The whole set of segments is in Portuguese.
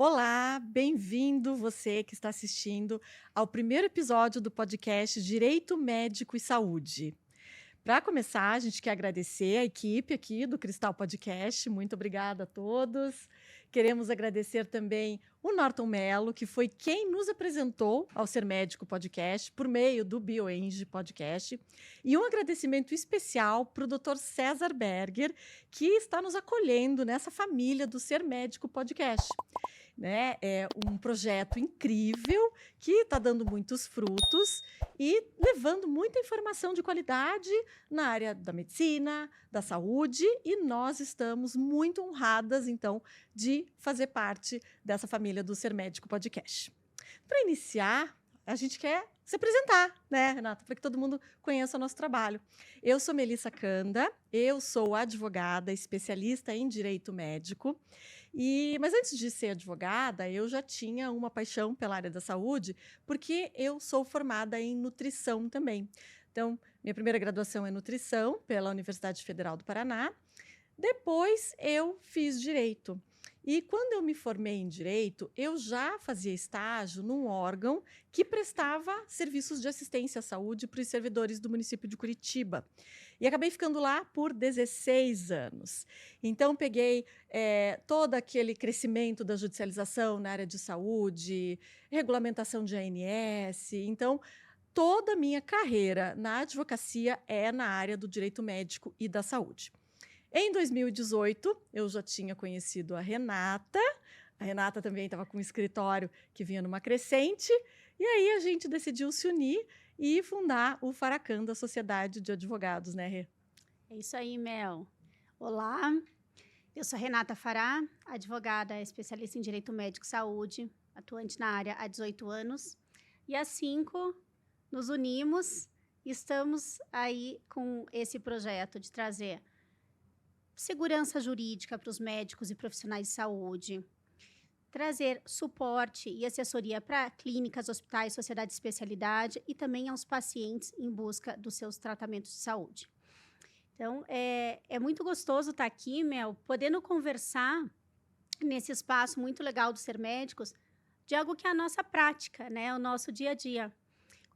Olá, bem-vindo você que está assistindo ao primeiro episódio do podcast Direito Médico e Saúde. Para começar, a gente quer agradecer a equipe aqui do Cristal Podcast. Muito obrigada a todos. Queremos agradecer também o Norton Mello, que foi quem nos apresentou ao Ser Médico Podcast por meio do BioEng Podcast. E um agradecimento especial para o Dr. César Berger, que está nos acolhendo nessa família do Ser Médico Podcast. Né? É um projeto incrível que está dando muitos frutos e levando muita informação de qualidade na área da medicina, da saúde, e nós estamos muito honradas, então, de fazer parte dessa família do Ser Médico Podcast. Para iniciar, a gente quer se apresentar, né, Renata, para que todo mundo conheça o nosso trabalho. Eu sou Melissa Canda, eu sou advogada, especialista em direito médico, mas antes de ser advogada, eu já tinha uma paixão pela área da saúde, porque eu sou formada em nutrição também. Então, minha primeira graduação é nutrição pela Universidade Federal do Paraná. Depois eu fiz direito. E quando eu me formei em direito, eu já fazia estágio num órgão que prestava serviços de assistência à saúde para os servidores do município de Curitiba. E acabei ficando lá por 16 anos. Então, peguei todo aquele crescimento da judicialização na área de saúde, regulamentação de ANS. Então, toda a minha carreira na advocacia é na área do direito médico e da saúde. Em 2018, eu já tinha conhecido a Renata. A Renata também estava com um escritório que vinha numa crescente. E aí a gente decidiu se unir e fundar o Faracanda Sociedade de Advogados, né, Rê? É isso aí, Mel. Olá, eu sou Renata Fará, advogada especialista em Direito Médico e Saúde, atuante na área há 18 anos. E há 5 nos unimos e estamos aí com esse projeto de trazer segurança jurídica para os médicos e profissionais de saúde, trazer suporte e assessoria para clínicas, hospitais, sociedade de especialidade e também aos pacientes em busca dos seus tratamentos de saúde. Então, é muito gostoso estar aqui, Mel, podendo conversar nesse espaço muito legal do Ser Médicos de algo que é a nossa prática, né? O nosso dia a dia.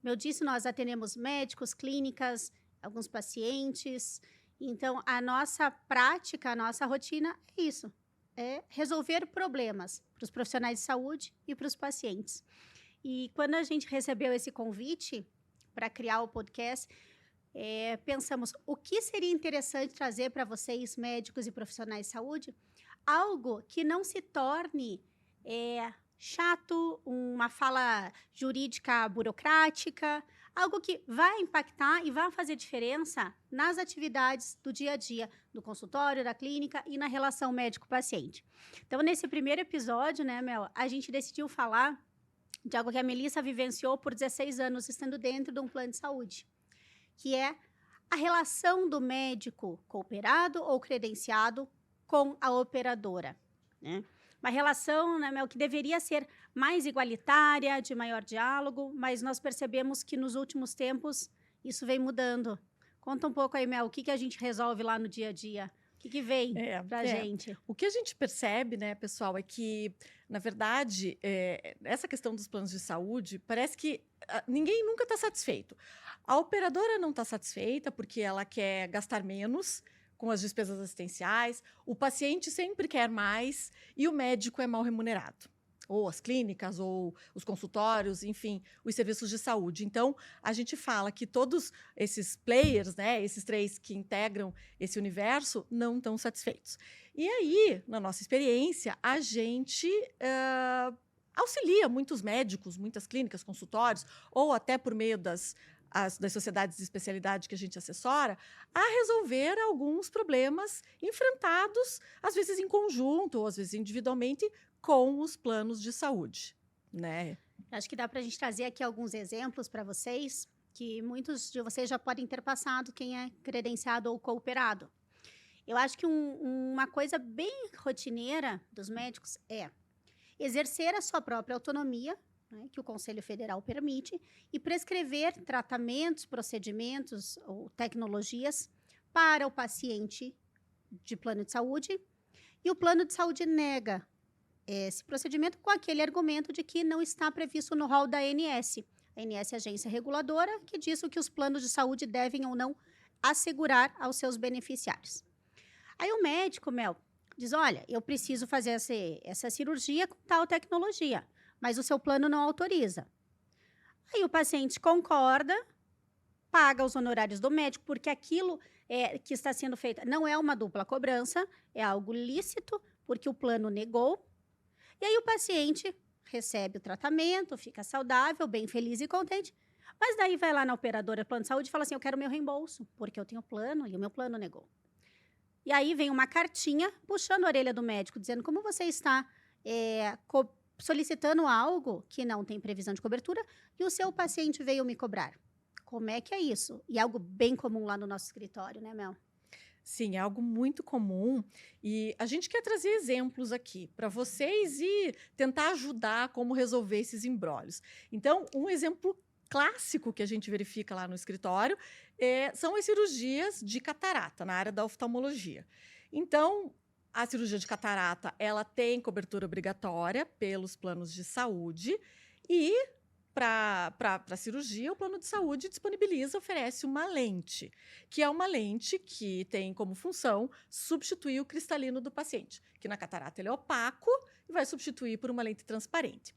Como eu disse, nós atendemos médicos, clínicas, alguns pacientes. Então, a nossa prática, a nossa rotina é isso. É resolver problemas para os profissionais de saúde e para os pacientes. E quando a gente recebeu esse convite para criar o podcast, pensamos, o que seria interessante trazer para vocês, médicos e profissionais de saúde? Algo que não se torne chato, uma fala jurídica burocrática, algo que vai impactar e vai fazer diferença nas atividades do dia a dia, do consultório, da clínica e na relação médico-paciente. Então, nesse primeiro episódio, né, Mel, a gente decidiu falar de algo que a Melissa vivenciou por 16 anos, estando dentro de um plano de saúde, que é a relação do médico cooperado ou credenciado com a operadora, né? Uma relação, né, Mel, que deveria ser mais igualitária, de maior diálogo, mas nós percebemos que nos últimos tempos isso vem mudando. Conta um pouco aí, Mel, o que a gente resolve lá no dia a dia? O que vem para a gente? O que a gente percebe, né, pessoal, é que, na verdade, essa questão dos planos de saúde, parece que ninguém nunca está satisfeito. A operadora não está satisfeita porque ela quer gastar menos com as despesas assistenciais, o paciente sempre quer mais e o médico é mal remunerado. Ou as clínicas, ou os consultórios, enfim, os serviços de saúde. Então, a gente fala que todos esses players, né, esses 3 que integram esse universo, não estão satisfeitos. E aí, na nossa experiência, a gente auxilia muitos médicos, muitas clínicas, consultórios, ou até por meio das sociedades de especialidade que a gente assessora, a resolver alguns problemas enfrentados, às vezes em conjunto, ou às vezes individualmente, com os planos de saúde, né? Acho que dá para a gente trazer aqui alguns exemplos para vocês, que muitos de vocês já podem ter passado, quem é credenciado ou cooperado. Eu acho que uma coisa bem rotineira dos médicos é exercer a sua própria autonomia, né, que o Conselho Federal permite, e prescrever tratamentos, procedimentos ou tecnologias para o paciente de plano de saúde, e o plano de saúde nega esse procedimento com aquele argumento de que não está previsto no rol da ANS. A ANS é a agência reguladora que diz o que os planos de saúde devem ou não assegurar aos seus beneficiários. Aí o médico, Mel, diz, olha, eu preciso fazer essa cirurgia com tal tecnologia, mas o seu plano não autoriza. Aí o paciente concorda, paga os honorários do médico, porque aquilo que está sendo feito não é uma dupla cobrança, é algo lícito, porque o plano negou. E aí o paciente recebe o tratamento, fica saudável, bem feliz e contente, mas daí vai lá na operadora do plano de saúde e fala assim, eu quero meu reembolso, porque eu tenho plano e o meu plano negou. E aí vem uma cartinha puxando a orelha do médico, dizendo como você está solicitando algo que não tem previsão de cobertura e o seu paciente veio me cobrar. Como é que é isso? E é algo bem comum lá no nosso escritório, né, Mel? Sim, é algo muito comum e a gente quer trazer exemplos aqui para vocês e tentar ajudar como resolver esses embrólios. Então, um exemplo clássico que a gente verifica lá no escritório são as cirurgias de catarata, na área da oftalmologia. Então, a cirurgia de catarata, ela tem cobertura obrigatória pelos planos de saúde e para a cirurgia, o plano de saúde disponibiliza, oferece uma lente, que é uma lente que tem como função substituir o cristalino do paciente, que na catarata ele é opaco e vai substituir por uma lente transparente.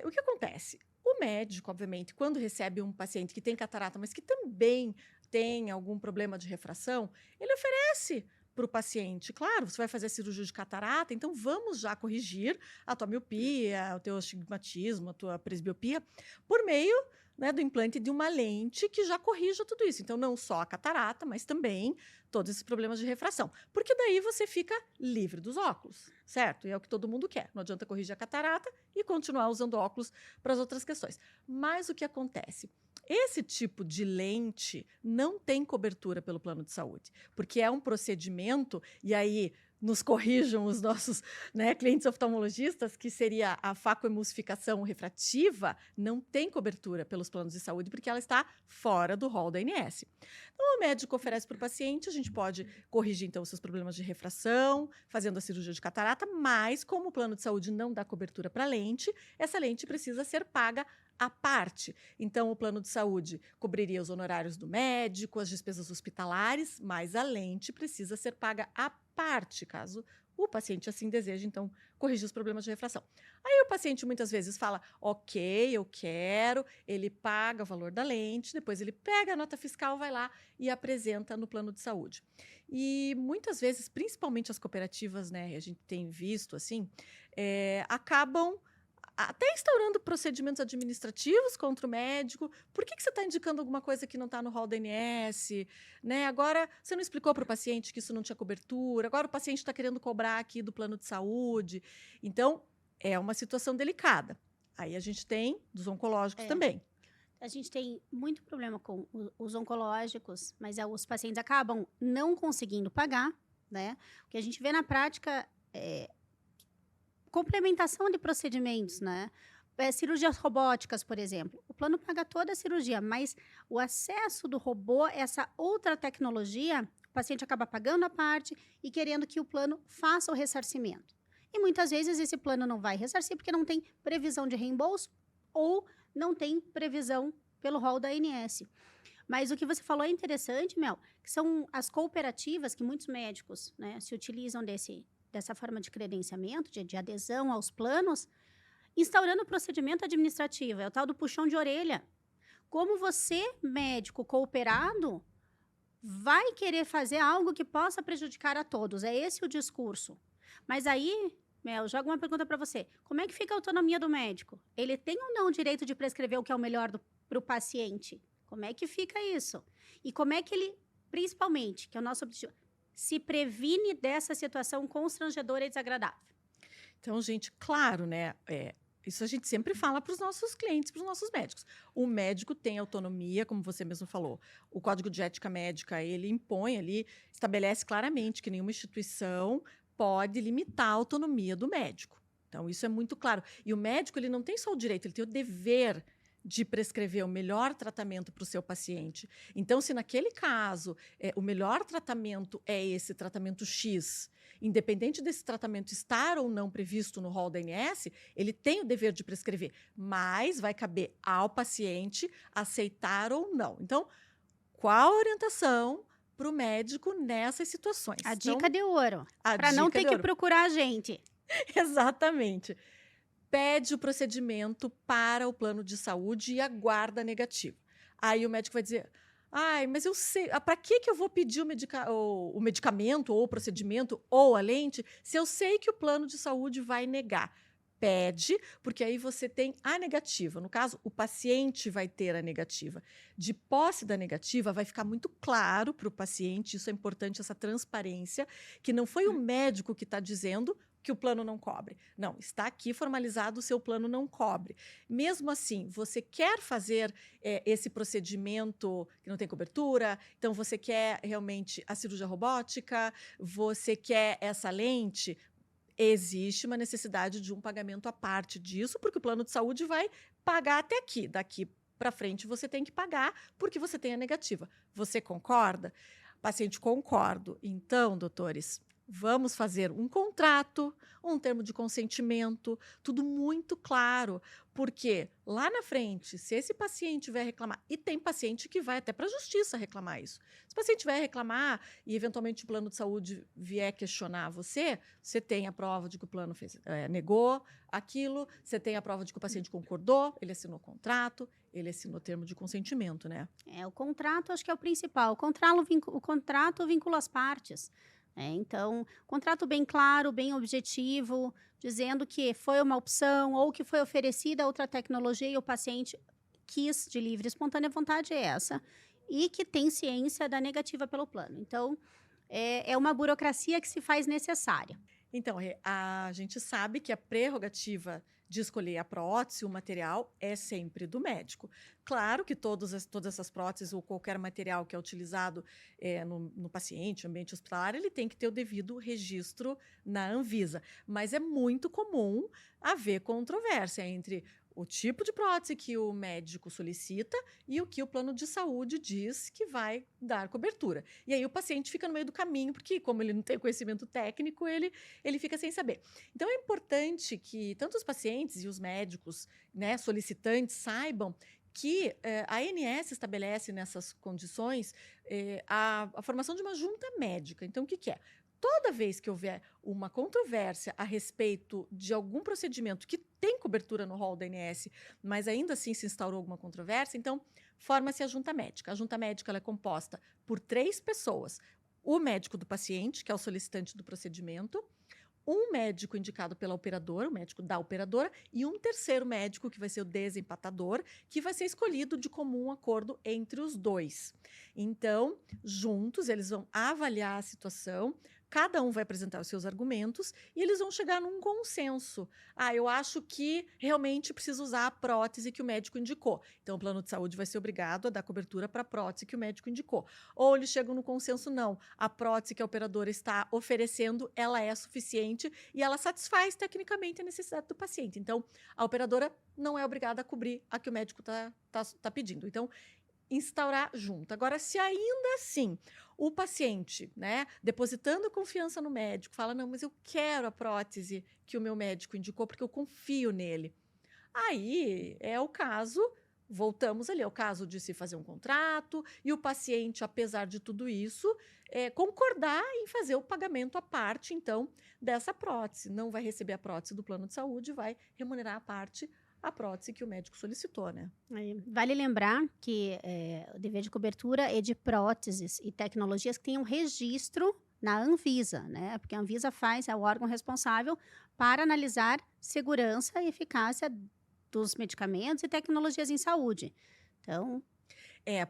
O que acontece? O médico, obviamente, quando recebe um paciente que tem catarata, mas que também tem algum problema de refração, ele oferece para o paciente, claro, você vai fazer a cirurgia de catarata, então vamos já corrigir a tua miopia, o teu astigmatismo, a tua presbiopia, por meio, né, do implante de uma lente que já corrija tudo isso. Então, não só a catarata, mas também todos esses problemas de refração. Porque daí você fica livre dos óculos, certo? E é o que todo mundo quer. Não adianta corrigir a catarata e continuar usando óculos para as outras questões. Mas o que acontece? Esse tipo de lente não tem cobertura pelo plano de saúde, porque é um procedimento, e aí nos corrijam os nossos, né, clientes oftalmologistas, que seria a facoemulsificação refrativa, não tem cobertura pelos planos de saúde, porque ela está fora do rol da ANS. Então, o médico oferece para o paciente, a gente pode corrigir, então, os seus problemas de refração, fazendo a cirurgia de catarata, mas como o plano de saúde não dá cobertura para a lente, essa lente precisa ser paga à parte. Então, o plano de saúde cobriria os honorários do médico, as despesas hospitalares, mas a lente precisa ser paga à parte, caso o paciente assim deseje, então, corrigir os problemas de refração. Aí o paciente muitas vezes fala, ok, eu quero, ele paga o valor da lente, depois ele pega a nota fiscal, vai lá e apresenta no plano de saúde. E muitas vezes, principalmente as cooperativas, né, a gente tem visto assim, acabam até instaurando procedimentos administrativos contra o médico. Por que você está indicando alguma coisa que não está no rol da ANS? Né? Agora, você não explicou para o paciente que isso não tinha cobertura. Agora o paciente está querendo cobrar aqui do plano de saúde. Então, é uma situação delicada. Aí a gente tem dos oncológicos também. A gente tem muito problema com os oncológicos, mas os pacientes acabam não conseguindo pagar, né? O que a gente vê na prática complementação de procedimentos, né? Cirurgias robóticas, por exemplo. O plano paga toda a cirurgia, mas o acesso do robô, essa outra tecnologia, o paciente acaba pagando a parte e querendo que o plano faça o ressarcimento. E muitas vezes esse plano não vai ressarcir porque não tem previsão de reembolso ou não tem previsão pelo rol da ANS. Mas o que você falou é interessante, Mel, que são as cooperativas que muitos médicos, né, se utilizam dessa forma de credenciamento, de adesão aos planos, instaurando o procedimento administrativo, é o tal do puxão de orelha. Como você, médico cooperado, vai querer fazer algo que possa prejudicar a todos? É esse o discurso. Mas aí, Mel, jogo uma pergunta para você. Como é que fica a autonomia do médico? Ele tem ou não o direito de prescrever o que é o melhor para o paciente? Como é que fica isso? E como é que ele, principalmente, que é o nosso objetivo, se previne dessa situação constrangedora e desagradável? Então, gente, claro, né? Isso a gente sempre fala para os nossos clientes, para os nossos médicos. O médico tem autonomia, como você mesmo falou. O Código de Ética Médica, ele impõe ali, estabelece claramente que nenhuma instituição pode limitar a autonomia do médico. Então, isso é muito claro. E o médico, ele não tem só o direito, ele tem o dever de prescrever o melhor tratamento para o seu paciente. Então, se naquele caso o melhor tratamento é esse tratamento X, independente desse tratamento estar ou não previsto no rol da ANS, ele tem o dever de prescrever, mas vai caber ao paciente aceitar ou não. Então, qual a orientação para o médico nessas situações? A dica de ouro, A para não dica ter de que ouro. procurar a gente. Exatamente. Pede o procedimento para o plano de saúde e aguarda negativo. Aí o médico vai dizer: ai, mas eu sei, para que eu vou pedir o medicamento ou o procedimento ou a lente se eu sei que o plano de saúde vai negar? Pede, porque aí você tem a negativa. No caso, o paciente vai ter a negativa. De posse da negativa, vai ficar muito claro para o paciente, isso é importante, essa transparência, que não foi o médico que está dizendo que o plano não cobre. Não, está aqui formalizado, o seu plano não cobre. Mesmo assim, você quer fazer esse procedimento que não tem cobertura, então você quer realmente a cirurgia robótica, você quer essa lente, existe uma necessidade de um pagamento à parte disso, porque o plano de saúde vai pagar até aqui. Daqui para frente você tem que pagar porque você tem a negativa. Você concorda? Paciente, concordo. Então, doutores, vamos fazer um contrato, um termo de consentimento, tudo muito claro, porque lá na frente, se esse paciente vier reclamar, e tem paciente que vai até para a justiça reclamar isso. Se o paciente vier reclamar e eventualmente o plano de saúde vier questionar você, você tem a prova de que o plano negou aquilo, você tem a prova de que o paciente concordou, ele assinou o contrato, ele assinou o termo de consentimento, né? O contrato acho que é o principal. O contrato vincula as partes. Então, contrato bem claro, bem objetivo, dizendo que foi uma opção ou que foi oferecida outra tecnologia e o paciente quis de livre e espontânea vontade é essa. E que tem ciência da negativa pelo plano. Então, é uma burocracia que se faz necessária. Então, a gente sabe que a prerrogativa de escolher a prótese, o material, é sempre do médico. Claro que todas essas próteses ou qualquer material que é utilizado no paciente, no ambiente hospitalar, ele tem que ter o devido registro na Anvisa. Mas é muito comum haver controvérsia entre o tipo de prótese que o médico solicita e o que o plano de saúde diz que vai dar cobertura. E aí o paciente fica no meio do caminho, porque como ele não tem conhecimento técnico, ele fica sem saber. Então é importante que tanto os pacientes e os médicos, né, solicitantes saibam que a ANS estabelece nessas condições a formação de uma junta médica. Então, o que é? Toda vez que houver uma controvérsia a respeito de algum procedimento que tem cobertura no rol da ANS, mas ainda assim se instaurou alguma controvérsia, então forma-se a junta médica. A junta médica ela é composta por 3 pessoas. O médico do paciente, que é o solicitante do procedimento, um médico indicado pela operadora, o médico da operadora, e um terceiro médico, que vai ser o desempatador, que vai ser escolhido de comum acordo entre os dois. Então, juntos, eles vão avaliar a situação, cada um vai apresentar os seus argumentos e eles vão chegar num consenso. Eu acho que realmente precisa usar a prótese que o médico indicou. Então, o plano de saúde vai ser obrigado a dar cobertura para a prótese que o médico indicou. Ou eles chegam no consenso, não. A prótese que a operadora está oferecendo, ela é suficiente e ela satisfaz tecnicamente a necessidade do paciente. Então, a operadora não é obrigada a cobrir a que o médico tá pedindo. Então, instaurar junto. Agora, se ainda assim o paciente, né, depositando confiança no médico, fala, não, mas eu quero a prótese que o meu médico indicou porque eu confio nele. Aí é o caso, voltamos ali, é o caso de se fazer um contrato e o paciente, apesar de tudo isso, concordar em fazer o pagamento à parte, então, dessa prótese. Não vai receber a prótese do plano de saúde, vai remunerar à parte a prótese que o médico solicitou, né? Vale lembrar que o dever de cobertura é de próteses e tecnologias que tenham registro na Anvisa, né? Porque a Anvisa é o órgão responsável para analisar segurança e eficácia dos medicamentos e tecnologias em saúde. Então,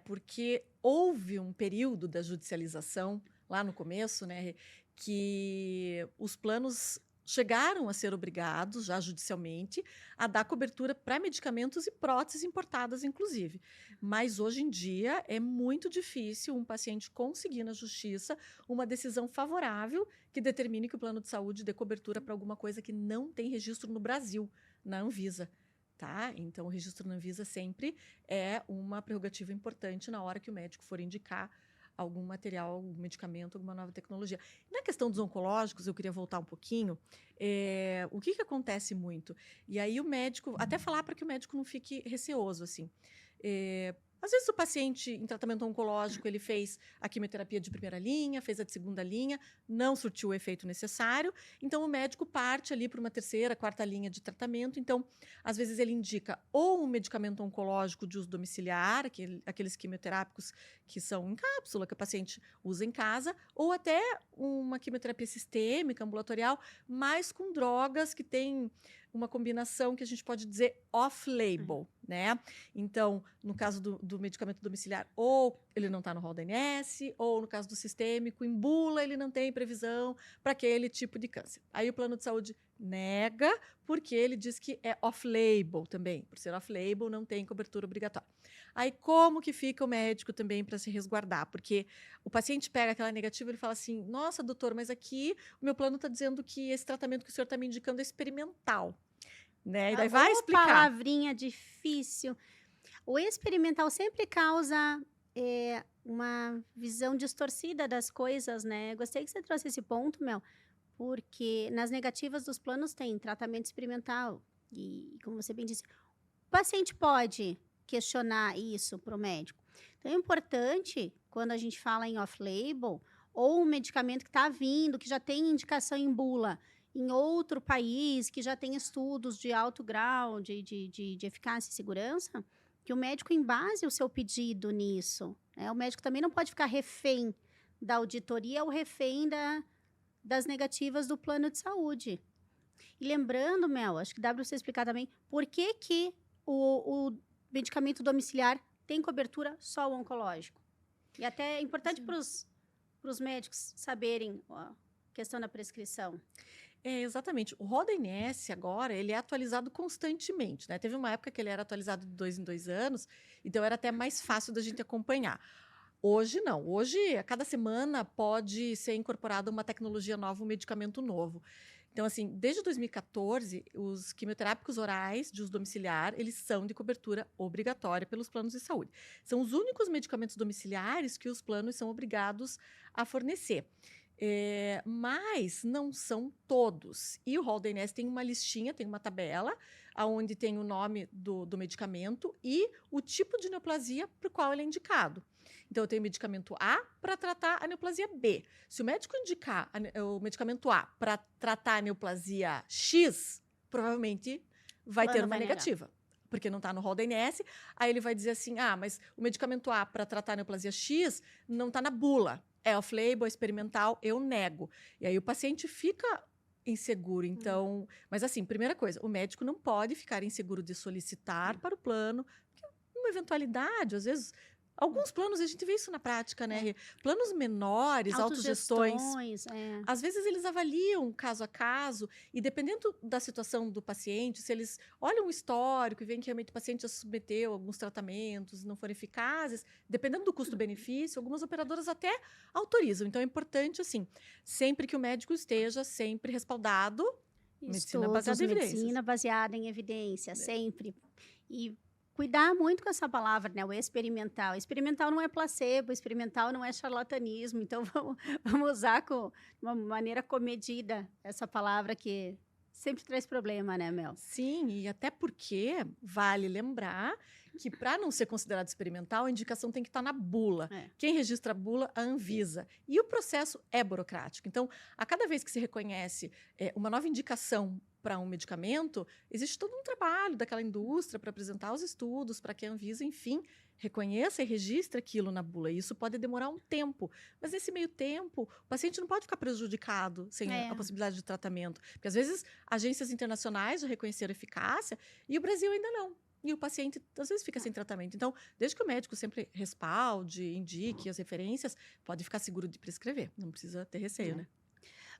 porque houve um período da judicialização lá no começo, né, que os planos chegaram a ser obrigados, já judicialmente, a dar cobertura para medicamentos e próteses importadas, inclusive. Mas hoje em dia é muito difícil um paciente conseguir na justiça uma decisão favorável que determine que o plano de saúde dê cobertura para alguma coisa que não tem registro no Brasil, na Anvisa. tá? Então, o registro na Anvisa sempre é uma prerrogativa importante na hora que o médico for indicar algum material, algum medicamento, alguma nova tecnologia. Na questão dos oncológicos, eu queria voltar um pouquinho. O que acontece muito? E aí o médico, até falar para que o médico não fique receoso, assim. Às vezes o paciente em tratamento oncológico, ele fez a quimioterapia de primeira linha, fez a de segunda linha, não surtiu o efeito necessário, então o médico parte ali para uma terceira, quarta linha de tratamento. Então, às vezes ele indica ou um medicamento oncológico de uso domiciliar, aqueles quimioterápicos que são em cápsula, que o paciente usa em casa, ou até uma quimioterapia sistêmica, ambulatorial, mas com drogas que têm uma combinação que a gente pode dizer off-label, né? Então, no caso do medicamento domiciliar, ou ele não está no rol da ANS, ou no caso do sistêmico, em bula, ele não tem previsão para aquele tipo de câncer. Aí o plano de saúde nega, porque ele diz que é off-label também. Por ser off-label, não tem cobertura obrigatória. Aí, como que fica o médico também para se resguardar? Porque o paciente pega aquela negativa e ele fala assim, nossa, doutor, mas aqui o meu plano está dizendo que esse tratamento que o senhor está me indicando é experimental. Né? E daí vai explicar. Palavrinha difícil. O experimental sempre causa uma visão distorcida das coisas, né? Gostei que você trouxe esse ponto, Mel, porque nas negativas dos planos tem tratamento experimental. E, como você bem disse, o paciente pode questionar isso para o médico. Então, é importante, quando a gente fala em off-label, ou um medicamento que está vindo, que já tem indicação em bula, em outro país, que já tem estudos de alto grau de eficácia e segurança, que o médico embase o seu pedido nisso. Né? O médico também não pode ficar refém da auditoria ou refém das negativas do plano de saúde. E lembrando, Mel, acho que dá para você explicar também por que o medicamento domiciliar tem cobertura só o oncológico. E até é importante para os médicos saberem a questão da prescrição. Exatamente. O rol da ANS agora, ele é atualizado constantemente, né? Teve uma época que ele era atualizado de 2 em 2 anos, então era até mais fácil da gente acompanhar. Hoje não. Hoje, a cada semana, pode ser incorporada uma tecnologia nova, um medicamento novo. Então, assim, desde 2014, os quimioterápicos orais de uso domiciliar, eles são de cobertura obrigatória pelos planos de saúde. São os únicos medicamentos domiciliares que os planos são obrigados a fornecer. Mas não são todos. E o rol da ANS tem uma listinha, tem uma tabela, onde tem o nome do medicamento e o tipo de neoplasia para o qual ele é indicado. Então, eu tenho o medicamento A para tratar a neoplasia B. Se o médico indicar o medicamento A para tratar a neoplasia X, provavelmente vai ter uma negativa. Porque não está no rol da ANS, aí ele vai dizer assim, mas o medicamento A para tratar a neoplasia X não está na bula. É off-label, é experimental, eu nego. E aí o paciente fica inseguro. Então, mas assim, primeira coisa, o médico não pode ficar inseguro de solicitar para o plano, porque uma eventualidade, às vezes, alguns planos, a gente vê isso na prática, né? Planos menores, autogestões. Às vezes eles avaliam caso a caso e dependendo da situação do paciente, se eles olham o histórico e veem que realmente o paciente já submeteu alguns tratamentos e não foram eficazes, dependendo do custo-benefício, algumas operadoras até autorizam. Então é importante, assim, sempre que o médico esteja sempre respaldado, medicina baseada em evidências. Medicina baseada em evidência, sempre. E cuidar muito com essa palavra, né? O experimental. Experimental não é placebo, experimental não é charlatanismo. Então, vamos usar com uma maneira comedida essa palavra que sempre traz problema, né, Mel? Sim, e até porque vale lembrar que para não ser considerado experimental, a indicação tem que estar na bula. Quem registra a bula, a Anvisa. E o processo é burocrático. Então, a cada vez que se reconhece uma nova indicação para um medicamento, existe todo um trabalho daquela indústria para apresentar os estudos, para que a Anvisa, enfim, reconheça e registre aquilo na bula. E isso pode demorar um tempo. Mas nesse meio tempo, o paciente não pode ficar prejudicado sem a possibilidade de tratamento. Porque às vezes agências internacionais já reconheceram eficácia e o Brasil ainda não. E o paciente, às vezes, fica sem tratamento. Então, desde que o médico sempre respalde, indique as referências, pode ficar seguro de prescrever. Não precisa ter receio, né?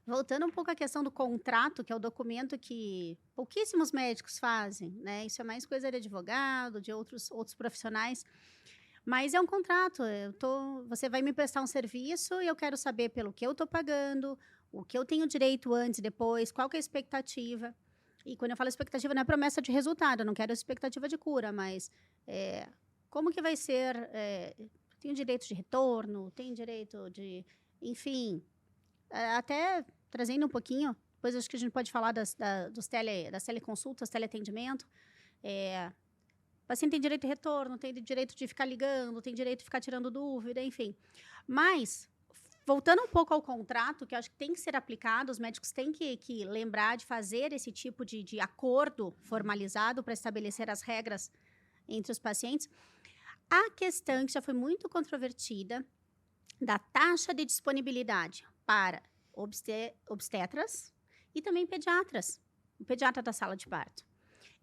Voltando um pouco à questão do contrato, que é o documento que pouquíssimos médicos fazem, né? Isso é mais coisa de advogado, de outros profissionais. Mas é um contrato. Você vai me prestar um serviço e eu quero saber pelo que eu estou pagando, o que eu tenho direito antes e depois, qual que é a expectativa. E quando eu falo expectativa, não é promessa de resultado, eu não quero expectativa de cura, mas como que vai ser? Tem direito de retorno, tem direito de, enfim, até trazendo um pouquinho, depois acho que a gente pode falar das teleconsultas, teleatendimento. O paciente tem direito de retorno, tem direito de ficar ligando, tem direito de ficar tirando dúvida, enfim. Mas, voltando um pouco ao contrato, que eu acho que tem que ser aplicado, os médicos têm que lembrar de fazer esse tipo de acordo formalizado para estabelecer as regras entre os pacientes. A questão que já foi muito controvertida da taxa de disponibilidade para obstetras e também pediatras, o pediatra da sala de parto.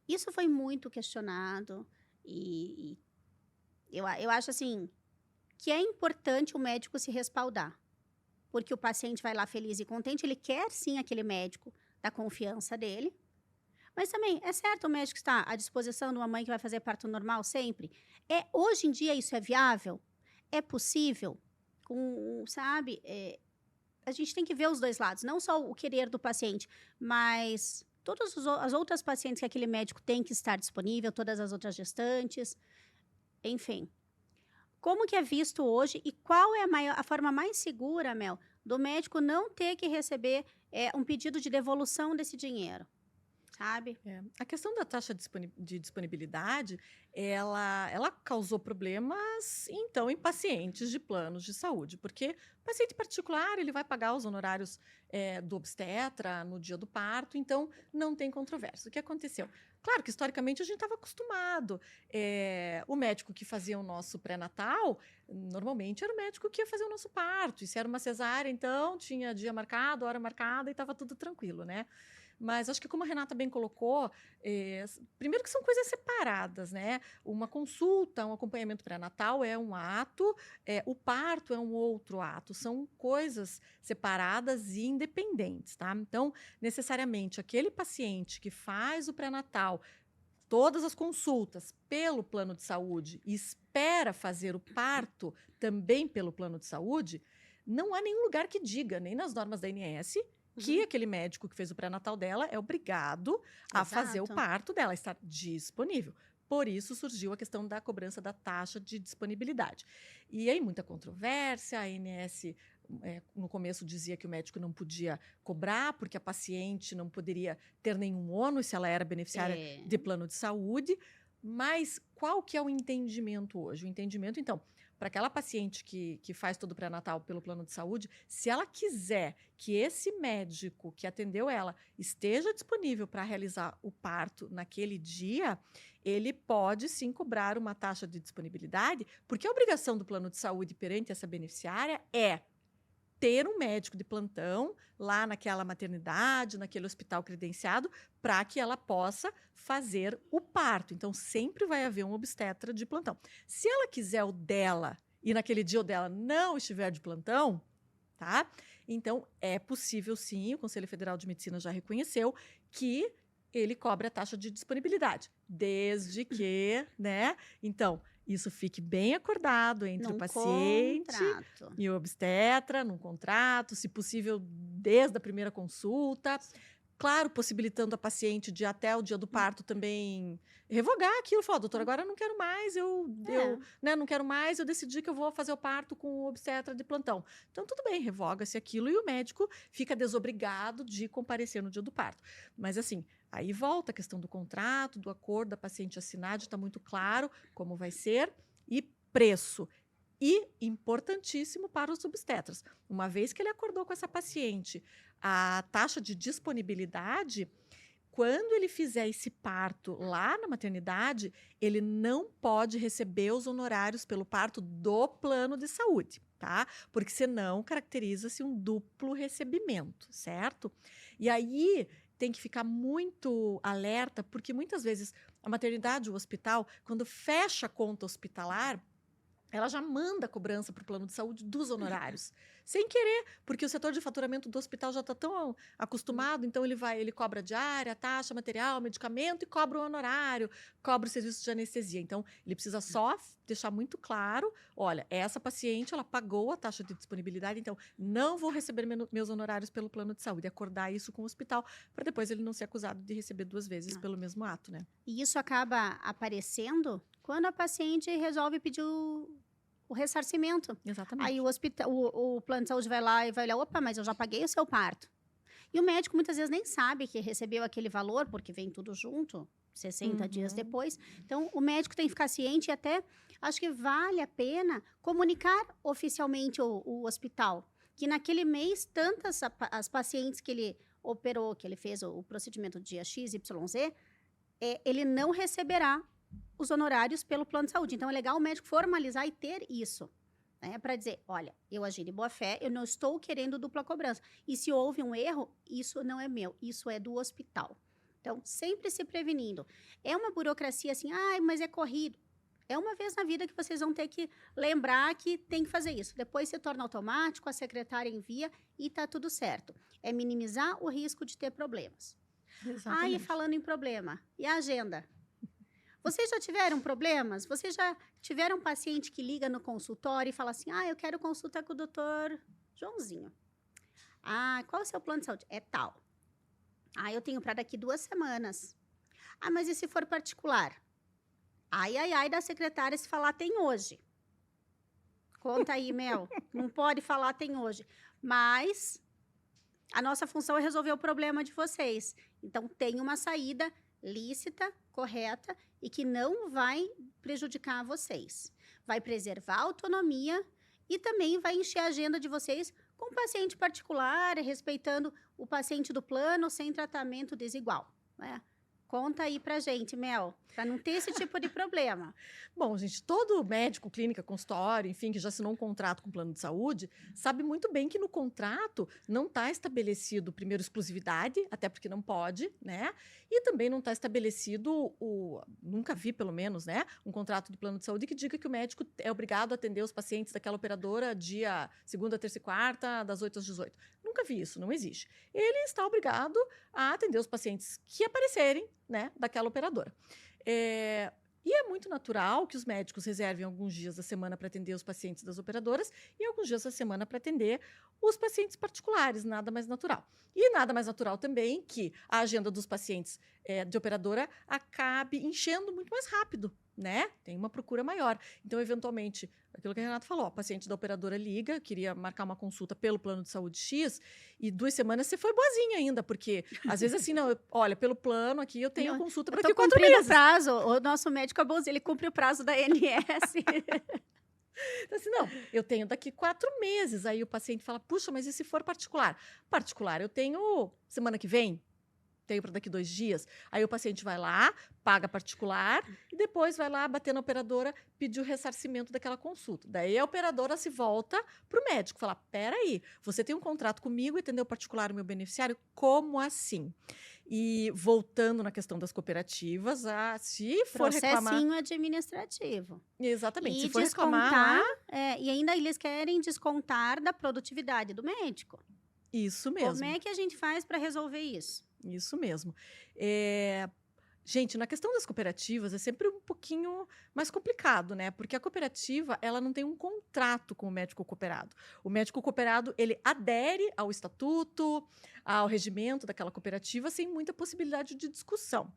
Isso foi muito questionado e eu acho assim que é importante o médico se respaldar, porque o paciente vai lá feliz e contente, ele quer sim aquele médico da confiança dele, mas também é certo o médico estar à disposição de uma mãe que vai fazer parto normal sempre? Hoje em dia isso é viável? É possível? Sabe? A gente tem que ver os dois lados, não só o querer do paciente, mas todas as outras pacientes que aquele médico tem que estar disponível, todas as outras gestantes, enfim. Como que é visto hoje e qual é a forma mais segura, Mel, do médico não ter que receber um pedido de devolução desse dinheiro? Sabe? A questão da taxa de disponibilidade, ela causou problemas, então, em pacientes de planos de saúde, porque o paciente particular, ele vai pagar os honorários do obstetra no dia do parto, então não tem controvérsia. O que aconteceu? Claro que, historicamente, a gente estava acostumado. O médico que fazia o nosso pré-natal, normalmente era o médico que ia fazer o nosso parto. E se era uma cesárea, então, tinha dia marcado, hora marcada e estava tudo tranquilo, né? Mas acho que, como a Renata bem colocou, primeiro que são coisas separadas, né? Uma consulta, um acompanhamento pré-natal é um ato, o parto é um outro ato. São coisas separadas e independentes, tá? Então, necessariamente, aquele paciente que faz o pré-natal, todas as consultas pelo plano de saúde e espera fazer o parto também pelo plano de saúde, não há nenhum lugar que diga, nem nas normas da ANS, que aquele médico que fez o pré-natal dela é obrigado a fazer o parto dela, estar disponível. Por isso surgiu a questão da cobrança da taxa de disponibilidade. E aí, muita controvérsia, a ANS no começo dizia que o médico não podia cobrar, porque a paciente não poderia ter nenhum ônus se ela era beneficiária de plano de saúde. Mas qual que é o entendimento hoje? O entendimento, então, para aquela paciente que faz todo o pré-natal pelo plano de saúde, se ela quiser que esse médico que atendeu ela esteja disponível para realizar o parto naquele dia, ele pode sim cobrar uma taxa de disponibilidade, porque a obrigação do plano de saúde perante essa beneficiária é ter um médico de plantão lá naquela maternidade, naquele hospital credenciado, para que ela possa fazer o parto. Então, sempre vai haver um obstetra de plantão. Se ela quiser o dela e naquele dia o dela não estiver de plantão, tá? Então, é possível sim, o Conselho Federal de Medicina já reconheceu que ele cobra a taxa de disponibilidade, desde que, né? Então, isso fique bem acordado entre o paciente e o obstetra, num contrato, se possível, desde a primeira consulta. Claro, possibilitando a paciente de até o dia do parto também revogar aquilo. Falar, doutor, agora eu não quero mais, não quero mais, eu decidi que eu vou fazer o parto com o obstetra de plantão. Então, tudo bem, revoga-se aquilo e o médico fica desobrigado de comparecer no dia do parto. Mas, assim, aí volta a questão do contrato, do acordo da paciente assinar, está muito claro como vai ser, e preço. E importantíssimo para os obstetras. Uma vez que ele acordou com essa paciente a taxa de disponibilidade, quando ele fizer esse parto lá na maternidade, ele não pode receber os honorários pelo parto do plano de saúde, tá? Porque senão caracteriza-se um duplo recebimento, certo? E aí tem que ficar muito alerta, porque muitas vezes a maternidade, o hospital, quando fecha a conta hospitalar, ela já manda a cobrança para o plano de saúde dos honorários. sem querer, porque o setor de faturamento do hospital já está tão acostumado, então ele cobra diária, taxa, material, medicamento e cobra o honorário, cobra o serviço de anestesia. Então, ele precisa só deixar muito claro, olha, essa paciente, ela pagou a taxa de disponibilidade, então não vou receber meus honorários pelo plano de saúde, acordar isso com o hospital, para depois ele não ser acusado de receber 2 vezes pelo mesmo ato, né? E isso acaba aparecendo quando a paciente resolve pedir o ressarcimento. Exatamente. Aí o plano de saúde vai lá e vai olhar, opa, mas eu já paguei o seu parto. E o médico muitas vezes nem sabe que recebeu aquele valor, porque vem tudo junto, 60 dias depois. Então, o médico tem que ficar ciente e até acho que vale a pena comunicar oficialmente o hospital, que naquele mês, tantas as pacientes que ele operou, que ele fez o procedimento dia XYZ, ele não receberá os honorários pelo plano de saúde. Então, é legal o médico formalizar e ter isso, né, para dizer, olha, eu agi de boa fé, eu não estou querendo dupla cobrança. E se houve um erro, isso não é meu, isso é do hospital. Então, sempre se prevenindo. É uma burocracia assim, mas é corrido. É uma vez na vida que vocês vão ter que lembrar que tem que fazer isso. Depois se torna automático, a secretária envia e está tudo certo. É minimizar o risco de ter problemas. Exatamente. E falando em problema, e a agenda? Vocês já tiveram problemas? Vocês já tiveram um paciente que liga no consultório e fala assim, eu quero consulta com o doutor Joãozinho. Qual é o seu plano de saúde? É tal. Eu tenho para daqui 2 semanas. Mas e se for particular? Ai da secretária se falar tem hoje. Conta aí, Mel. Não pode falar tem hoje. Mas a nossa função é resolver o problema de vocês. Então, tem uma saída lícita, correta e que não vai prejudicar vocês. Vai preservar a autonomia e também vai encher a agenda de vocês com paciente particular, respeitando o paciente do plano, sem tratamento desigual, né? Conta aí pra gente, Mel, para não ter esse tipo de problema. Bom, gente, todo médico, clínica, consultório, enfim, que já assinou um contrato com o plano de saúde, sabe muito bem que no contrato não está estabelecido, primeiro, exclusividade, até porque não pode, né? E também não está estabelecido, nunca vi, pelo menos, né? Um contrato de plano de saúde que diga que o médico é obrigado a atender os pacientes daquela operadora dia segunda, terça e quarta, das 8 às 18. Nunca vi isso, não existe. Ele está obrigado a atender os pacientes que aparecerem, né, daquela operadora. E é muito natural que os médicos reservem alguns dias da semana para atender os pacientes das operadoras e alguns dias da semana para atender os pacientes particulares, nada mais natural. E nada mais natural também que a agenda dos pacientes de operadora acabe enchendo muito mais rápido, né? Tem uma procura maior. Então, eventualmente, aquilo que a Renata falou, o paciente da operadora liga, queria marcar uma consulta pelo plano de saúde X, e 2 semanas você foi boazinha ainda, porque às vezes assim, não, olha, pelo plano aqui eu tenho consulta para daqui 4 meses. O prazo, o nosso médico é bonzinho, ele cumpre o prazo da ANS. Então, assim, não, eu tenho daqui 4 meses. Aí o paciente fala, puxa, mas e se for particular? Particular, eu tenho semana que vem, tenho para daqui 2 dias. Aí o paciente vai lá, paga particular e depois vai lá bater na operadora, pedir o ressarcimento daquela consulta. Daí a operadora se volta para o médico, fala, peraí, você tem um contrato comigo e atendeu particular o meu beneficiário? Como assim? E voltando na questão das cooperativas, se for reclamar... Processinho administrativo. Exatamente, E se for descontar, reclamar... e ainda eles querem descontar da produtividade do médico. Isso mesmo. Como é que a gente faz para resolver isso? Isso mesmo. Gente, na questão das cooperativas é sempre um pouquinho mais complicado, né? Porque a cooperativa, ela não tem um contrato com o médico cooperado. O médico cooperado, ele adere ao estatuto, ao regimento daquela cooperativa, sem muita possibilidade de discussão.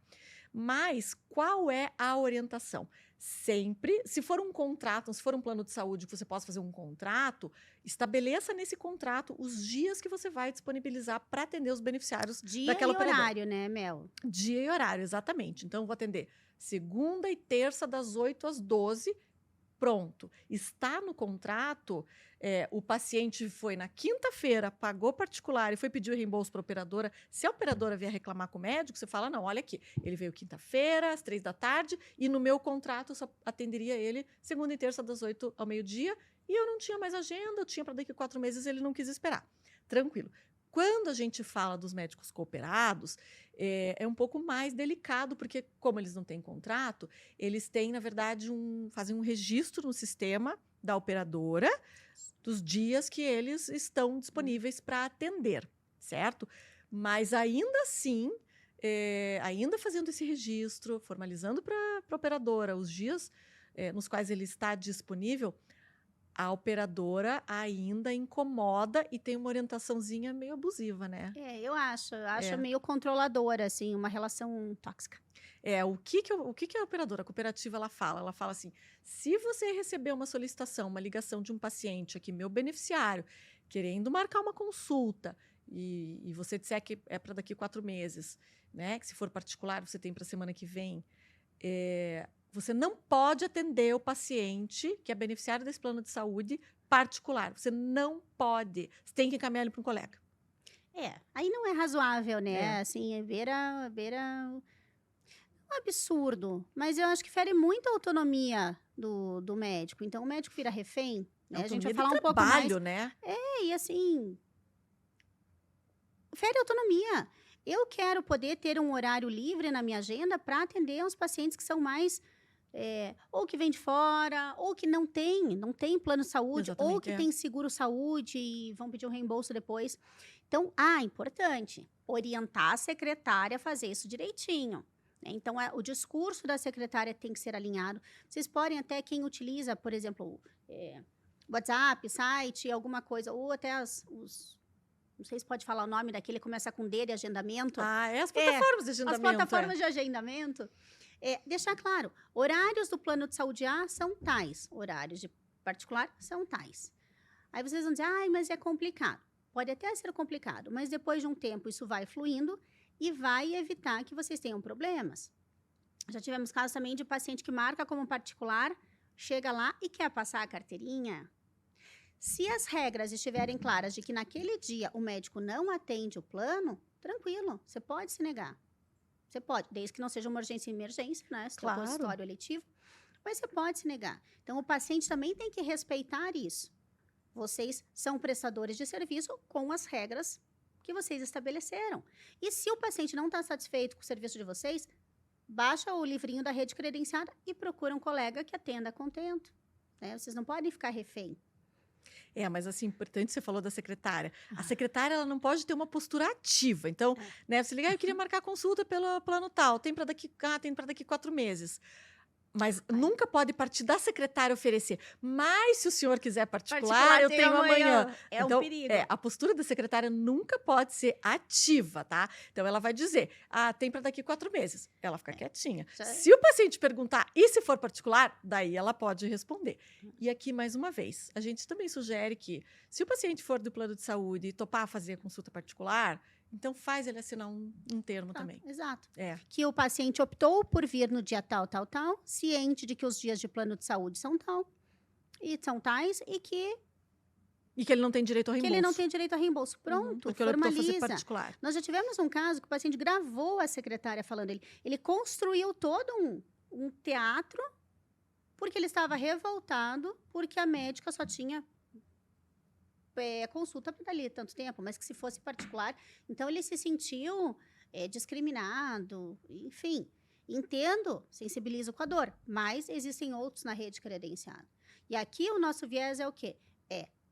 Mas qual é a orientação? Sempre, se for um contrato, se for um plano de saúde que você possa fazer um contrato, estabeleça nesse contrato os dias que você vai disponibilizar para atender os beneficiários daquela operadora. Dia e horário, né, Mel? Dia e horário, exatamente. Então, vou atender segunda e terça, das 8 às 12, pronto. Está no contrato, o paciente foi na quinta-feira, pagou particular e foi pedir o reembolso para a operadora. Se a operadora vier reclamar com o médico, você fala, não, olha aqui, ele veio quinta-feira, às 3 da tarde, e no meu contrato eu só atenderia ele segunda e terça, das 8 ao meio-dia, e eu não tinha mais agenda, eu tinha para daqui a 4 meses, ele não quis esperar. Tranquilo. Quando a gente fala dos médicos cooperados, é um pouco mais delicado, porque como eles não têm contrato, eles têm, na verdade, fazem um registro no sistema da operadora dos dias que eles estão disponíveis para atender, certo? Mas ainda assim, ainda fazendo esse registro, formalizando para a operadora os dias nos quais ele está disponível, a operadora ainda incomoda e tem uma orientaçãozinha meio abusiva, né? Eu acho meio controladora, assim, uma relação tóxica. O que a operadora, a cooperativa, ela fala? Ela fala assim, se você receber uma solicitação, uma ligação de um paciente aqui, meu beneficiário, querendo marcar uma consulta, e você disser que é para daqui 4 meses, né? Que se for particular, você tem para a semana que vem, você não pode atender o paciente que é beneficiário desse plano de saúde particular. Você não pode. Você tem que encaminhar ele para um colega. Aí não é razoável, né? Assim, beira um absurdo. Mas eu acho que fere muito a autonomia do médico. Então, o médico vira refém, né? A gente vai falar um pouco mais. Trabalho, né? E assim, fere a autonomia. Eu quero poder ter um horário livre na minha agenda para atender os pacientes que são mais... ou que vem de fora, ou que não tem plano de saúde, Exatamente, ou que tem seguro saúde e vão pedir um reembolso depois. Então, importante, orientar a secretária a fazer isso direitinho. Né? Então, o discurso da secretária tem que ser alinhado. Vocês podem até, quem utiliza, por exemplo, WhatsApp, site, alguma coisa, ou até não sei se pode falar o nome daquele, começa com D de agendamento. As plataformas de agendamento. As plataformas de agendamento. Deixar claro, horários do plano de saúde A são tais, horários de particular são tais. Aí vocês vão dizer, mas é complicado. Pode até ser complicado, mas depois de um tempo isso vai fluindo e vai evitar que vocês tenham problemas. Já tivemos casos também de paciente que marca como particular, chega lá e quer passar a carteirinha. Se as regras estiverem claras de que naquele dia o médico não atende o plano, tranquilo, você pode se negar. Você pode, desde que não seja uma urgência e emergência, né? Se claro. for consultório eletivo, mas você pode se negar. Então, o paciente também tem que respeitar isso. Vocês são prestadores de serviço com as regras que vocês estabeleceram. E se o paciente não está satisfeito com o serviço de vocês, baixa o livrinho da rede credenciada e procura um colega que atenda contento. Né? Vocês não podem ficar refém. Mas assim, importante, você falou da secretária. A secretária, ela não pode ter uma postura ativa. Então, né, você ligar, eu queria marcar consulta pelo plano tal, tem para daqui 4 meses. Mas nunca pode partir da secretária oferecer. Mas se o senhor quiser particular eu tenho amanhã. Então, um perigo. A postura da secretária nunca pode ser ativa, tá? Então, ela vai dizer, tem para daqui 4 meses. Ela fica quietinha. Se o paciente perguntar, e se for particular, daí ela pode responder. E aqui, mais uma vez, a gente também sugere que, se o paciente for do plano de saúde e topar fazer a consulta particular, então faz ele assinar um termo também. Exato. Que o paciente optou por vir no dia tal, ciente de que os dias de plano de saúde são tais e que ele não tem direito a reembolso. Que ele não tem direito a reembolso. Pronto, porque formaliza. Ele optou fazer particular. Nós já tivemos um caso que o paciente gravou a secretária falando. Ele construiu todo um teatro porque ele estava revoltado porque a médica só tinha... consulta para dali tanto tempo, mas que se fosse particular, então ele se sentiu discriminado, enfim, entendo, sensibilizo com a dor, mas existem outros na rede credenciada. E aqui o nosso viés é o quê?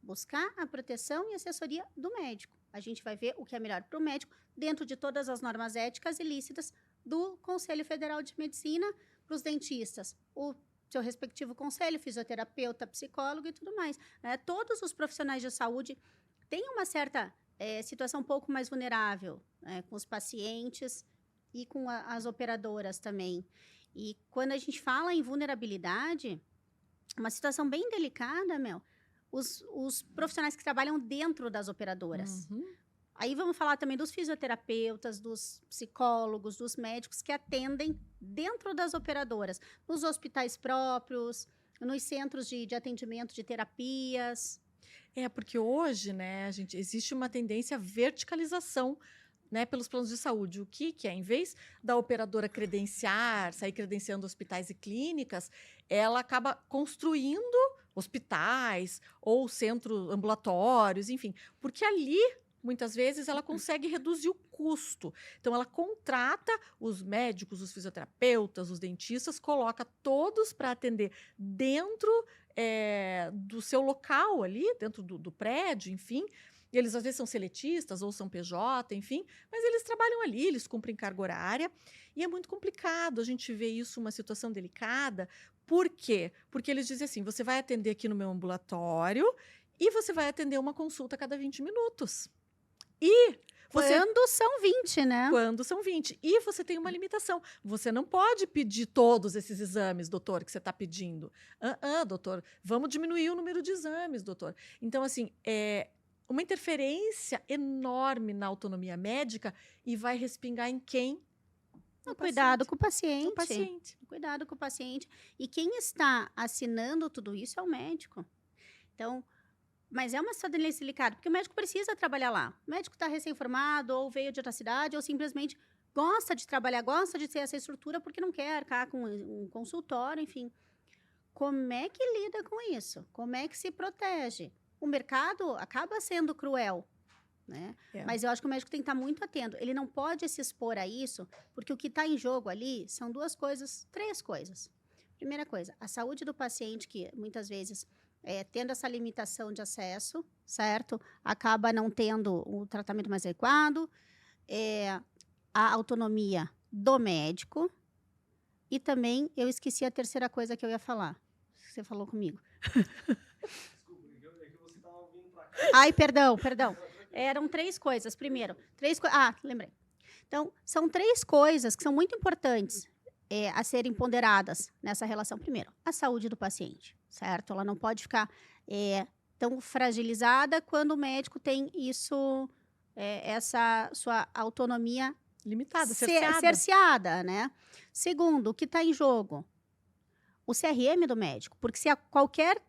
Buscar a proteção e assessoria do médico. A gente vai ver o que é melhor para o médico dentro de todas as normas éticas e lícitas do Conselho Federal de Medicina, para os dentistas, o seu respectivo conselho, fisioterapeuta, psicólogo e tudo mais. Todos os profissionais de saúde têm uma certa situação um pouco mais vulnerável, com os pacientes e com as operadoras também. E quando a gente fala em vulnerabilidade, uma situação bem delicada, os profissionais que trabalham dentro das operadoras. Aí vamos falar também dos fisioterapeutas, dos psicólogos, dos médicos que atendem dentro das operadoras, nos hospitais próprios, nos centros de atendimento de terapias. Porque hoje, né, existe uma tendência à verticalização, né, pelos planos de saúde. O que é? Em vez da operadora sair credenciando hospitais e clínicas, ela acaba construindo hospitais ou centros ambulatórios, enfim, porque ali, muitas vezes, ela consegue reduzir o custo. Então, ela contrata os médicos, os fisioterapeutas, os dentistas, coloca todos para atender dentro do seu local ali, dentro do prédio, enfim. E eles, às vezes, são seletistas ou são PJ, enfim, mas eles trabalham ali, eles cumprem carga horária. E é muito complicado a gente ver isso, uma situação delicada. Por quê? Porque eles dizem assim, você vai atender aqui no meu ambulatório e você vai atender uma consulta a cada 20 minutos. E quando são 20, né? Quando são 20. E você tem uma limitação. Você não pode pedir todos esses exames, doutor, que você está pedindo. Doutor, vamos diminuir o número de exames, doutor. Então, assim, é uma interferência enorme na autonomia médica e vai respingar em quem? Cuidado com o paciente. O paciente. Cuidado com o paciente. E quem está assinando tudo isso é o médico. Então, mas é uma situação delicada, porque o médico precisa trabalhar lá. O médico está recém-formado, ou veio de outra cidade, ou simplesmente gosta de trabalhar, gosta de ter essa estrutura, porque não quer arcar com um consultório, enfim. Como é que lida com isso? Como é que se protege? O mercado acaba sendo cruel, né? Mas eu acho que o médico tem que estar muito atento. Ele não pode se expor a isso, porque o que está em jogo ali são três coisas. Primeira coisa, a saúde do paciente, que muitas vezes, tendo essa limitação de acesso, certo? Acaba não tendo o tratamento mais adequado, a autonomia do médico, e também eu esqueci a terceira coisa que eu ia falar. Você falou comigo. Ai, perdão. Eram três coisas. Primeiro, lembrei. Então, são três coisas que são muito importantes a serem ponderadas nessa relação. Primeiro, a saúde do paciente, certo? Ela não pode ficar tão fragilizada quando o médico tem isso, essa sua autonomia limitada, cerceada, né? Segundo, o que está em jogo? O CRM do médico. Porque se há qualquer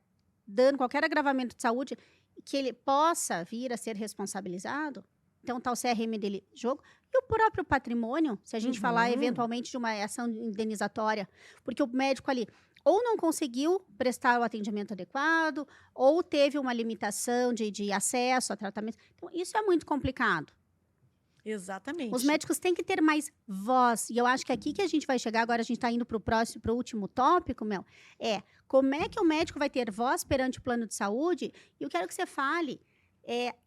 dano, qualquer agravamento de saúde, que ele possa vir a ser responsabilizado, então está o CRM dele em jogo, e o próprio patrimônio, se a gente falar eventualmente de uma ação indenizatória, porque o médico ali ou não conseguiu prestar o atendimento adequado, ou teve uma limitação de acesso a tratamento. Então, isso é muito complicado. Exatamente. Os médicos têm que ter mais voz. E eu acho que aqui que a gente vai chegar, agora a gente está indo para o último tópico, Mel, como é que o médico vai ter voz perante o plano de saúde? E eu quero que você fale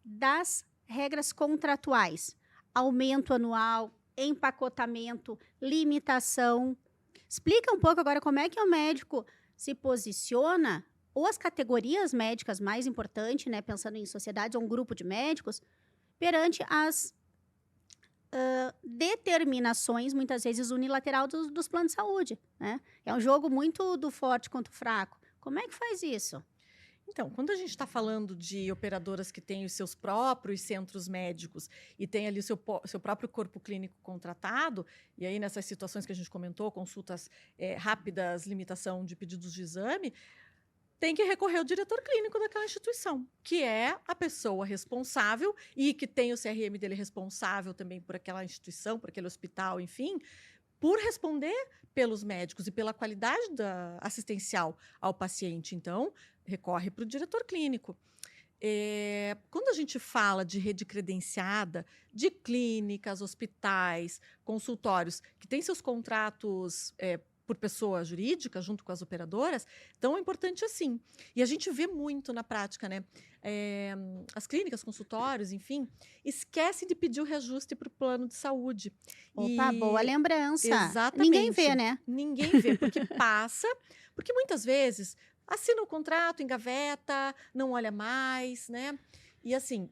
das regras contratuais. Aumento anual, empacotamento, limitação. Explica um pouco agora como é que o médico se posiciona, ou as categorias médicas mais importantes, né, pensando em sociedade, ou um grupo de médicos, perante as determinações, muitas vezes unilateral, dos planos de saúde, né? É um jogo muito do forte contra o fraco. Como é que faz isso? Então, quando a gente está falando de operadoras que têm os seus próprios centros médicos e tem ali o seu próprio corpo clínico contratado, e aí nessas situações que a gente comentou, consultas rápidas, limitação de pedidos de exame, tem que recorrer ao diretor clínico daquela instituição, que é a pessoa responsável e que tem o CRM dele responsável também por aquela instituição, por aquele hospital, enfim, por responder pelos médicos e pela qualidade assistencial ao paciente. Então, recorre para o diretor clínico. Quando a gente fala de rede credenciada, de clínicas, hospitais, consultórios, que têm seus contratos por pessoa jurídica, junto com as operadoras, tão importante assim. E a gente vê muito na prática, né? As clínicas, consultórios, enfim, esquecem de pedir o reajuste para o plano de saúde. Opa, boa lembrança. Exatamente. Ninguém vê, né? Ninguém vê, porque passa, porque muitas vezes assina o contrato, engaveta, não olha mais, né? E assim,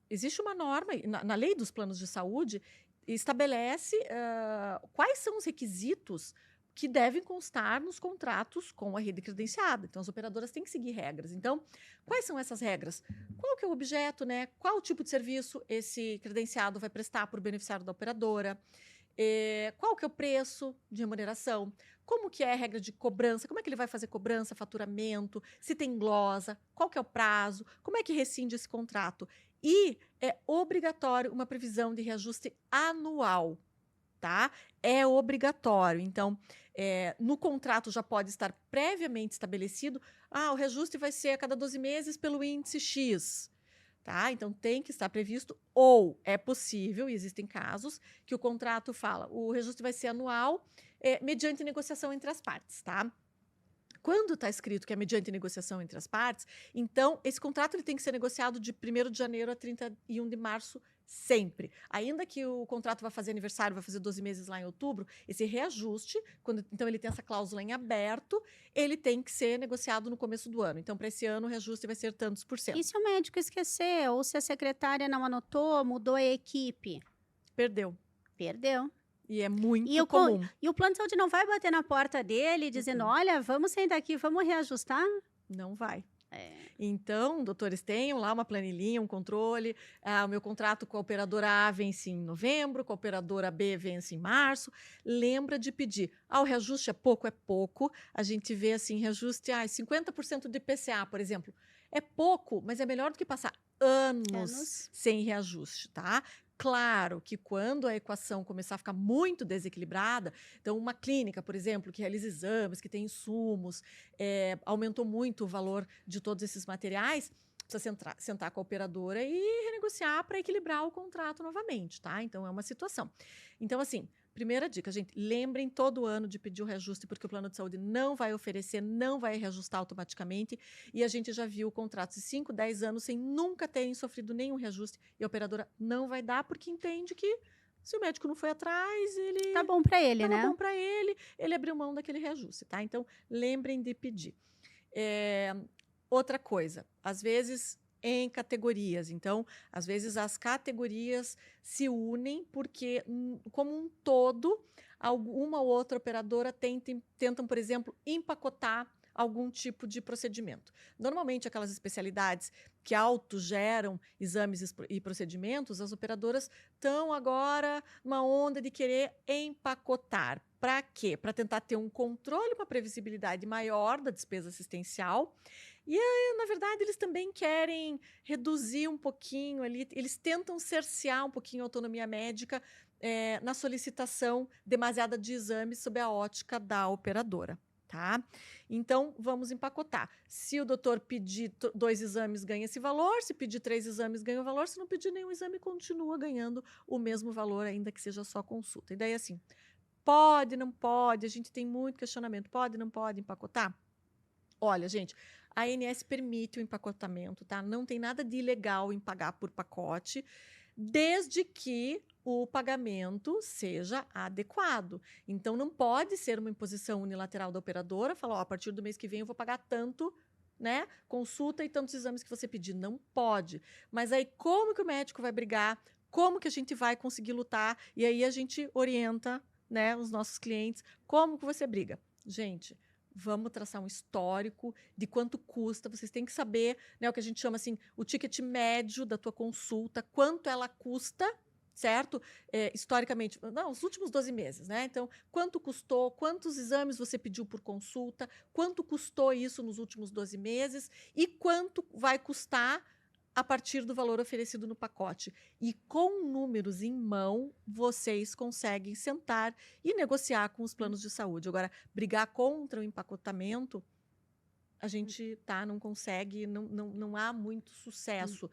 existe uma norma, na lei dos planos de saúde, estabelece quais são os requisitos que devem constar nos contratos com a rede credenciada. Então, as operadoras têm que seguir regras. Então, quais são essas regras? Qual que é o objeto, né? Qual o tipo de serviço esse credenciado vai prestar para o beneficiário da operadora? Qual que é o preço de remuneração? Como que é a regra de cobrança? Como é que ele vai fazer cobrança, faturamento? Se tem glosa? Qual que é o prazo? Como é que rescinde esse contrato? E é obrigatório uma previsão de reajuste anual, tá? É obrigatório. Então, no contrato já pode estar previamente estabelecido, o reajuste vai ser a cada 12 meses pelo índice X. tá? Então, tem que estar previsto, ou é possível, e existem casos, que o contrato fala, o reajuste vai ser anual, mediante negociação entre as partes, tá? Quando está escrito que é mediante negociação entre as partes, então esse contrato ele tem que ser negociado de 1º de janeiro a 31 de março sempre. Ainda que o contrato vá fazer aniversário, vai fazer 12 meses lá em outubro, esse reajuste, então ele tem essa cláusula em aberto, ele tem que ser negociado no começo do ano. Então, para esse ano, o reajuste vai ser tantos por cento. E se o médico esquecer, ou se a secretária não anotou, mudou a equipe? Perdeu. Perdeu. E é muito comum. E o plano de saúde não vai bater na porta dele dizendo, olha, vamos sentar aqui, vamos reajustar? Não vai. Então, doutores, tenham lá uma planilhinha, um controle. O meu contrato com a operadora A vence em novembro, com a operadora B vence em março. Lembra de pedir. O reajuste é pouco? É pouco. A gente vê assim, reajuste, 50% de IPCA, por exemplo. É pouco, mas é melhor do que passar anos sem reajuste, tá? Claro que quando a equação começar a ficar muito desequilibrada, então uma clínica, por exemplo, que realiza exames, que tem insumos, aumentou muito o valor de todos esses materiais, precisa sentar com a operadora e renegociar para equilibrar o contrato novamente, tá? Então, é uma situação. Então, assim, primeira dica, gente, lembrem todo ano de pedir o reajuste, porque o plano de saúde não vai oferecer, não vai reajustar automaticamente, e a gente já viu contratos de 5, 10 anos sem nunca terem sofrido nenhum reajuste, e a operadora não vai dar, porque entende que se o médico não foi atrás, ele... Tá bom para ele, né? Tá bom para ele abriu mão daquele reajuste, tá? Então, lembrem de pedir. Outra coisa, às vezes em categorias. Então, às vezes as categorias se unem porque, como um todo, alguma ou outra operadora tentam, por exemplo, empacotar algum tipo de procedimento. Normalmente, aquelas especialidades que autogeram exames e procedimentos, as operadoras estão agora numa onda de querer empacotar. Para quê? Para tentar ter um controle, uma previsibilidade maior da despesa assistencial. E, na verdade, eles também querem reduzir um pouquinho ali, eles tentam cercear um pouquinho a autonomia médica na solicitação demasiada de exames sob a ótica da operadora. Tá? Então, vamos empacotar. Se o doutor pedir 2 exames, ganha esse valor. Se pedir 3 exames, ganha o valor. Se não pedir nenhum exame, continua ganhando o mesmo valor, ainda que seja só consulta. E daí, assim, pode, não pode? A gente tem muito questionamento. Pode, não pode empacotar? Olha, gente, a ANS permite o empacotamento, tá? Não tem nada de ilegal em pagar por pacote, desde que o pagamento seja adequado. Então, não pode ser uma imposição unilateral da operadora, falar, a partir do mês que vem eu vou pagar tanto, né? Consulta e tantos exames que você pedir. Não pode. Mas aí, como que o médico vai brigar? Como que a gente vai conseguir lutar? E aí a gente orienta, né, os nossos clientes. Como que você briga? Gente, vamos traçar um histórico de quanto custa. Vocês têm que saber, né, o que a gente chama assim, o ticket médio da tua consulta, quanto ela custa, certo? Historicamente, não, os últimos 12 meses, né? Então, quanto custou, quantos exames você pediu por consulta, quanto custou isso nos últimos 12 meses e quanto vai custar a partir do valor oferecido no pacote. E com números em mão, vocês conseguem sentar e negociar com os planos de saúde. Agora, brigar contra o empacotamento, a gente não consegue, não há muito sucesso.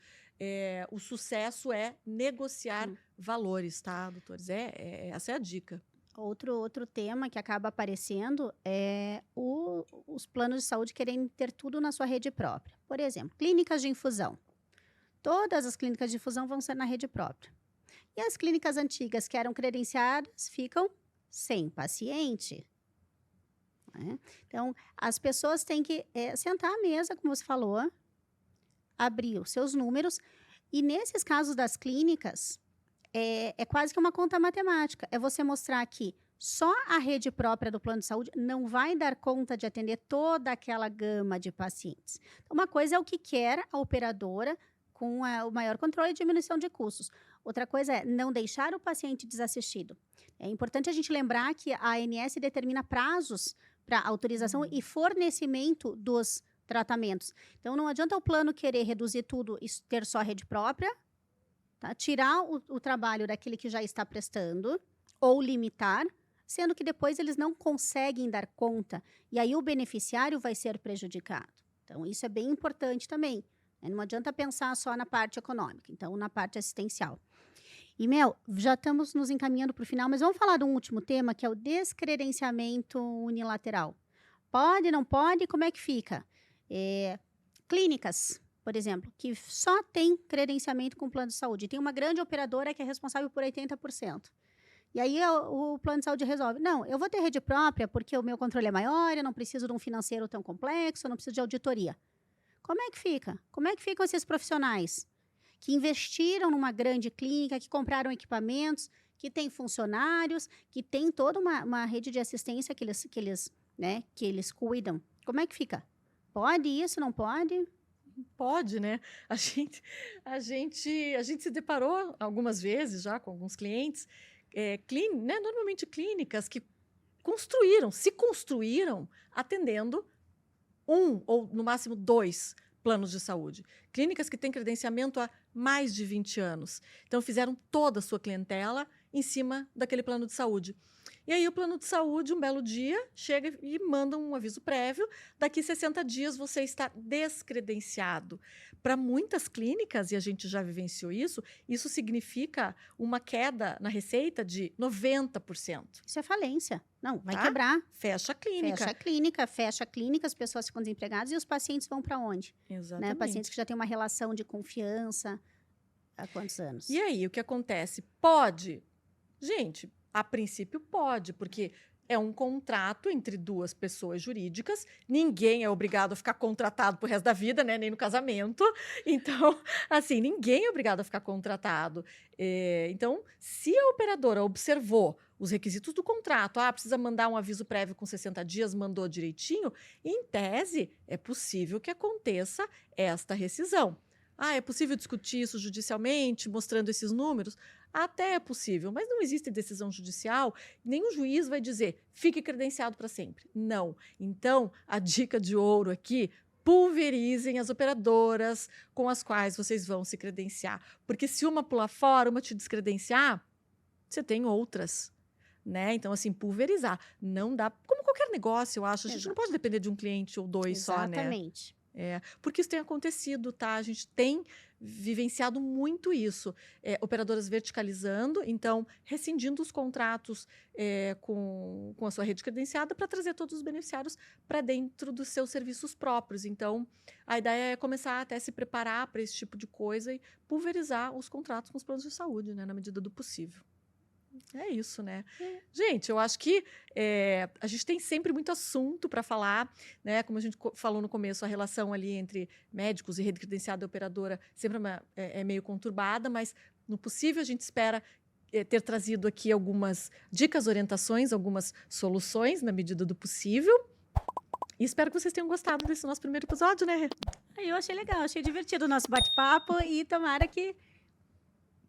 O sucesso é negociar valores, tá, doutores? Essa é a dica. Outro tema que acaba aparecendo é os planos de saúde querem ter tudo na sua rede própria. Por exemplo, clínicas de infusão. Todas as clínicas de infusão vão ser na rede própria. E as clínicas antigas que eram credenciadas ficam sem paciente. Né? Então, as pessoas têm que sentar à mesa, como você falou, abrir os seus números. E nesses casos das clínicas, é quase que uma conta matemática. É você mostrar que só a rede própria do plano de saúde não vai dar conta de atender toda aquela gama de pacientes. Então, uma coisa é o que quer a operadora com o maior controle e diminuição de custos. Outra coisa é não deixar o paciente desassistido. É importante a gente lembrar que a ANS determina prazos para autorização e fornecimento dos tratamentos. Então, não adianta o plano querer reduzir tudo e ter só rede própria, tá? Tirar o trabalho daquele que já está prestando ou limitar, sendo que depois eles não conseguem dar conta. E aí o beneficiário vai ser prejudicado. Então, isso é bem importante também. né? Não adianta pensar só na parte econômica, então na parte assistencial. E, Mel, já estamos nos encaminhando para o final, mas vamos falar de um último tema, que é o descredenciamento unilateral. Pode, não pode? Como é que fica? Clínicas, por exemplo, que só tem credenciamento com plano de saúde. Tem uma grande operadora que é responsável por 80%. E aí o plano de saúde resolve. Não, eu vou ter rede própria porque o meu controle é maior, eu não preciso de um financeiro tão complexo, eu não preciso de auditoria. Como é que fica? Como é que ficam esses profissionais que investiram numa grande clínica, que compraram equipamentos, que tem funcionários, que tem toda uma rede de assistência que eles cuidam? Como é que fica? Pode isso, não pode? Pode, né? A gente se deparou algumas vezes já com alguns clientes, né? Normalmente clínicas que se construíram atendendo um ou no máximo 2 planos de saúde. Clínicas que têm credenciamento há mais de 20 anos. Então, fizeram toda a sua clientela em cima daquele plano de saúde. E aí, o plano de saúde, um belo dia, chega e manda um aviso prévio. Daqui 60 dias, você está descredenciado. Para muitas clínicas, e a gente já vivenciou isso significa uma queda na receita de 90%. Isso é falência. Não, vai quebrar. Fecha a clínica. Fecha a clínica, as pessoas ficam desempregadas e os pacientes vão para onde? Exatamente. Né? Pacientes que já têm uma relação de confiança há quantos anos? E aí, o que acontece? Pode? Gente, a princípio pode, porque é um contrato entre 2 pessoas jurídicas, ninguém é obrigado a ficar contratado pro resto da vida, né? Nem no casamento. Então, assim, ninguém é obrigado a ficar contratado. Então, se a operadora observou os requisitos do contrato, precisa mandar um aviso prévio com 60 dias, mandou direitinho, em tese, é possível que aconteça esta rescisão. É possível discutir isso judicialmente, mostrando esses números? Até é possível, mas não existe decisão judicial, nenhum juiz vai dizer, fique credenciado para sempre. Não. Então, a dica de ouro aqui, pulverizem as operadoras com as quais vocês vão se credenciar. Porque se uma pular fora, uma te descredenciar, você tem outras. Né? Então, assim, pulverizar. Não dá, como qualquer negócio, eu acho, a gente não pode depender de um cliente ou 2 só, né? Exatamente. Porque isso tem acontecido, tá? A gente tem vivenciado muito isso. Operadoras verticalizando, então, rescindindo os contratos com a sua rede credenciada para trazer todos os beneficiários para dentro dos seus serviços próprios. Então, a ideia é começar até a se preparar para esse tipo de coisa e pulverizar os contratos com os planos de saúde, né? Na medida do possível. É isso, né? Gente, eu acho que a gente tem sempre muito assunto para falar, né? Como a gente falou no começo, a relação ali entre médicos e rede credenciada e operadora sempre é meio conturbada, mas no possível a gente espera ter trazido aqui algumas dicas, orientações, algumas soluções na medida do possível. E espero que vocês tenham gostado desse nosso primeiro episódio, né? Eu achei legal, achei divertido o nosso bate-papo e tomara que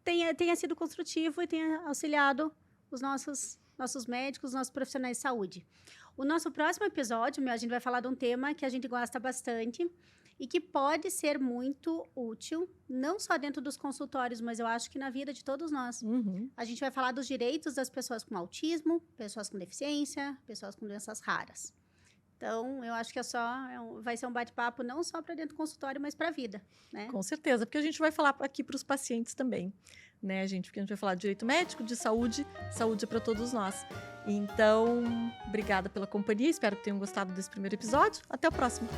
tenha sido construtivo e tenha auxiliado os nossos médicos, os nossos profissionais de saúde. O nosso próximo episódio, a gente vai falar de um tema que a gente gosta bastante e que pode ser muito útil, não só dentro dos consultórios, mas eu acho que na vida de todos nós. Uhum. A gente vai falar dos direitos das pessoas com autismo, pessoas com deficiência, pessoas com doenças raras. Então, eu acho que vai ser um bate-papo não só para dentro do consultório, mas para a vida, né? Com certeza, porque a gente vai falar aqui para os pacientes também, né, gente? Porque a gente vai falar de direito médico, de saúde é para todos nós. Então, obrigada pela companhia, espero que tenham gostado desse primeiro episódio. Até o próximo!